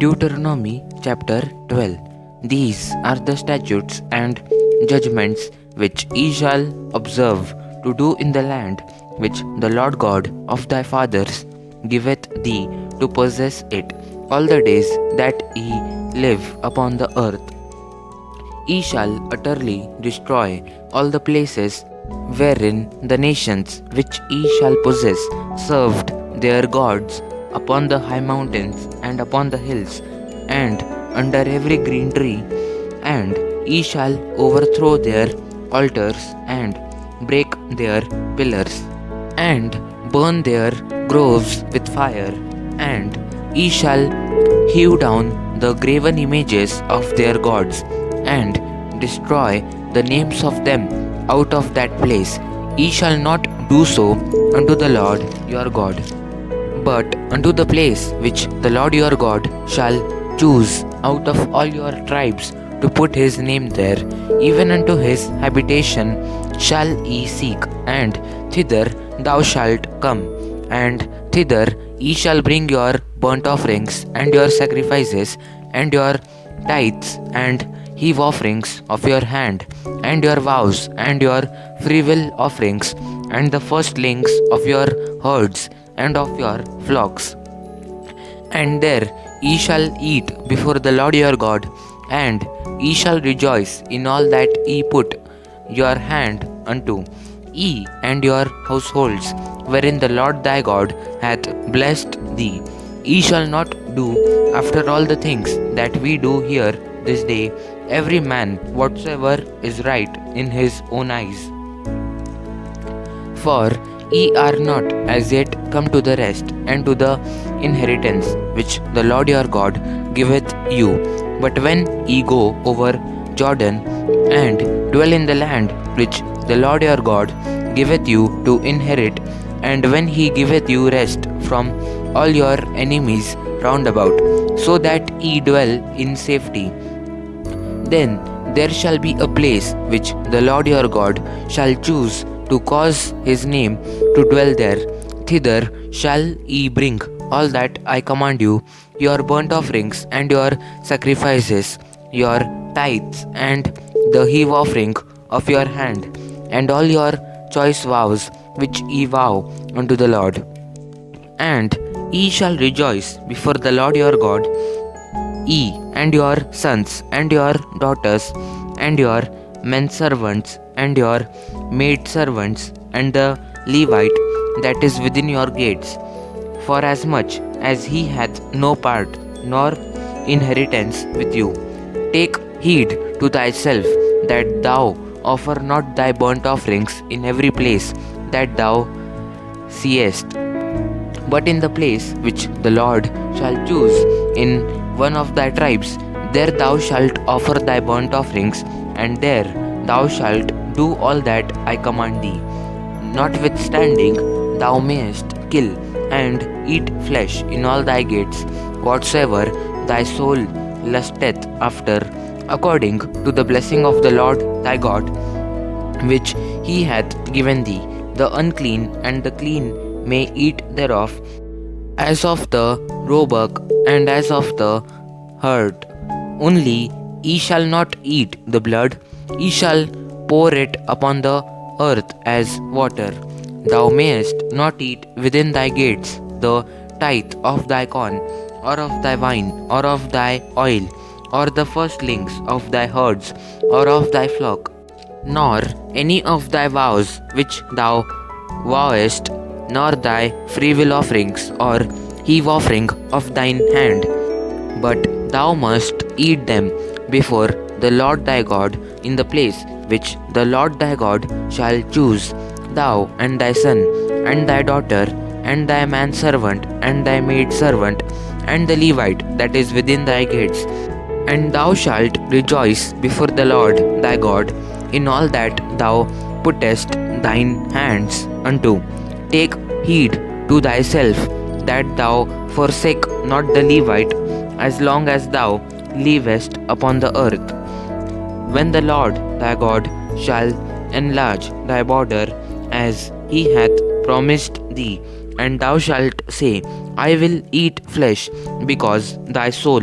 Deuteronomy chapter 12. These are the statutes and judgments which ye shall observe to do in the land which the Lord God of thy fathers giveth thee to possess it all the days that ye live upon the earth. Ye shall utterly destroy all the places wherein the nations which ye shall possess served their gods upon the high mountains and upon the hills and under every green tree, and ye shall overthrow their altars and break their pillars and burn their groves with fire, and ye shall hew down the graven images of their gods and destroy the names of them out of that place. Ye shall not do so unto the Lord your God, but unto the place which the Lord your God shall choose out of all your tribes to put his name there, even unto his habitation shall ye seek, and thither thou shalt come, and thither ye shall bring your burnt offerings and your sacrifices and your tithes and heave offerings of your hand, and your vows and your freewill offerings, and the firstlings of your herds and of your flocks. And there ye shall eat before the Lord your God, and ye shall rejoice in all that ye put your hand unto, ye and your households, wherein the Lord thy God hath blessed thee. Ye shall not do after all the things that we do here this day, every man whatsoever is right in his own eyes. For ye are not as yet come to the rest and to the inheritance which the Lord your God giveth you. But when ye go over Jordan and dwell in the land which the Lord your God giveth you to inherit, and when he giveth you rest from all your enemies round about, so that ye dwell in safety, then there shall be a place which the Lord your God shall choose to cause his name to dwell there. Thither shall ye bring all that I command you, your burnt offerings and your sacrifices, your tithes and the heave offering of your hand, and all your choice vows which ye vow unto the Lord. And ye shall rejoice before the Lord your God, ye and your sons and your daughters and your menservants and your maidservants and the Levite that is within your gates, forasmuch as he hath no part nor inheritance with you. Take heed to thyself that thou offer not thy burnt offerings in every place that thou seest, but in the place which the Lord shall choose in one of thy tribes, there thou shalt offer thy burnt offerings, and there thou shalt do all that I command thee. Notwithstanding, thou mayest kill and eat flesh in all thy gates, whatsoever thy soul lusteth after, according to the blessing of the Lord thy God, which he hath given thee. The unclean and the clean may eat thereof, as of the roebuck and as of the herd. Only ye shall not eat the blood, ye shall pour it upon the earth as water. Thou mayest not eat within thy gates the tithe of thy corn, or of thy wine, or of thy oil, or the firstlings of thy herds, or of thy flock, nor any of thy vows which thou vowest, nor thy freewill offerings, or heave offering of thine hand, but thou must eat them before the Lord thy God in the place which the Lord thy God shall choose, thou and thy son, and thy daughter, and thy manservant, and thy maidservant, and the Levite that is within thy gates. And thou shalt rejoice before the Lord thy God in all that thou puttest thine hands unto. Take heed to thyself that thou forsake not the Levite as long as thou livest upon the earth. When the Lord thy God shall enlarge thy border as he hath promised thee, and thou shalt say, I will eat flesh, because thy soul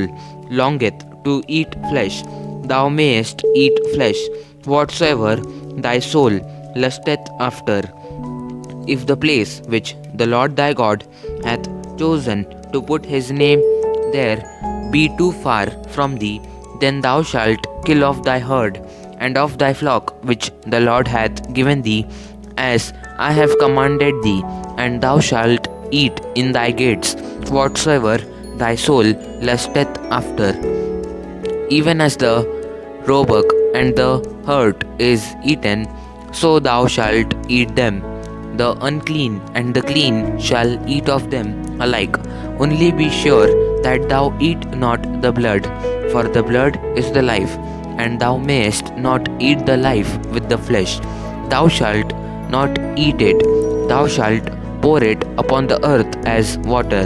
longeth to eat flesh. Thou mayest eat flesh, whatsoever thy soul lusteth after. If the place which the Lord thy God hath chosen to put his name there be too far from thee, then thou shalt kill off thy herd and of thy flock which the Lord hath given thee, as I have commanded thee, and thou shalt eat in thy gates whatsoever thy soul lusteth after, even as the roebuck and the hart is eaten, so thou shalt eat them. The unclean and the clean shall eat of them alike. Only be sure that thou eat not the blood, for the blood is the life, and thou mayest not eat the life with the flesh. Thou shalt not eat it, thou shalt pour it upon the earth as water.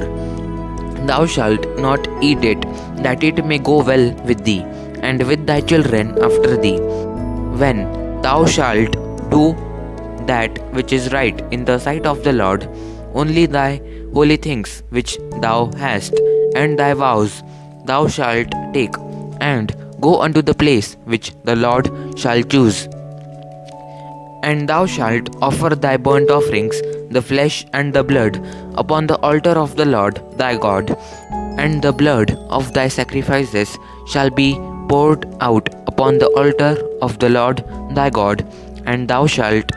Thou shalt not eat it, that it may go well with thee, and with thy children after thee. When thou shalt do that which is right in the sight of the Lord, only thy holy things which thou hast, and thy vows thou shalt take, and go unto the place which the Lord shall choose. And thou shalt offer thy burnt offerings, the flesh and the blood, upon the altar of the Lord thy God, and the blood of thy sacrifices shall be poured out upon the altar of the Lord thy God, and thou shalt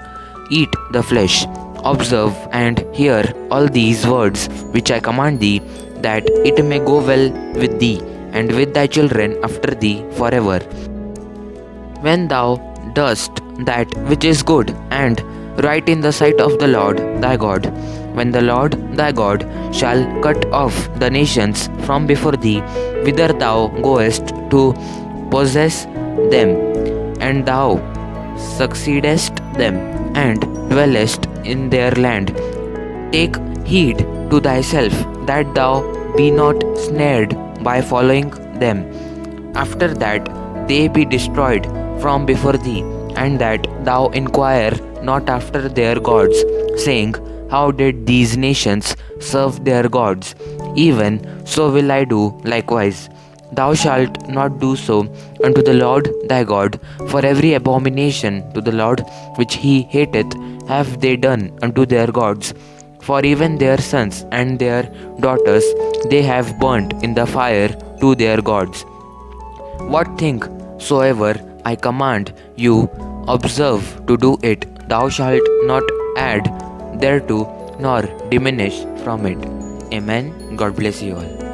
eat the flesh. Observe and hear all these words which I command thee, that it may go well with thee, and with thy children after thee forever. When thou dost that which is good and right in the sight of the Lord thy God, when the Lord thy God shall cut off the nations from before thee, whither thou goest to possess them, and thou succeedest them, and dwellest in their land, take heed to thyself that thou be not snared by following them, after that they be destroyed from before thee, and that thou inquire not after their gods, saying, how did these nations serve their gods? Even so will I do likewise. Thou shalt not do so unto the Lord thy God, for every abomination to the Lord which he hateth have they done unto their gods. For even their sons and their daughters they have burnt in the fire to their gods. What thing soever I command you, observe to do it. Thou shalt not add thereto nor diminish from it. Amen. God bless you all.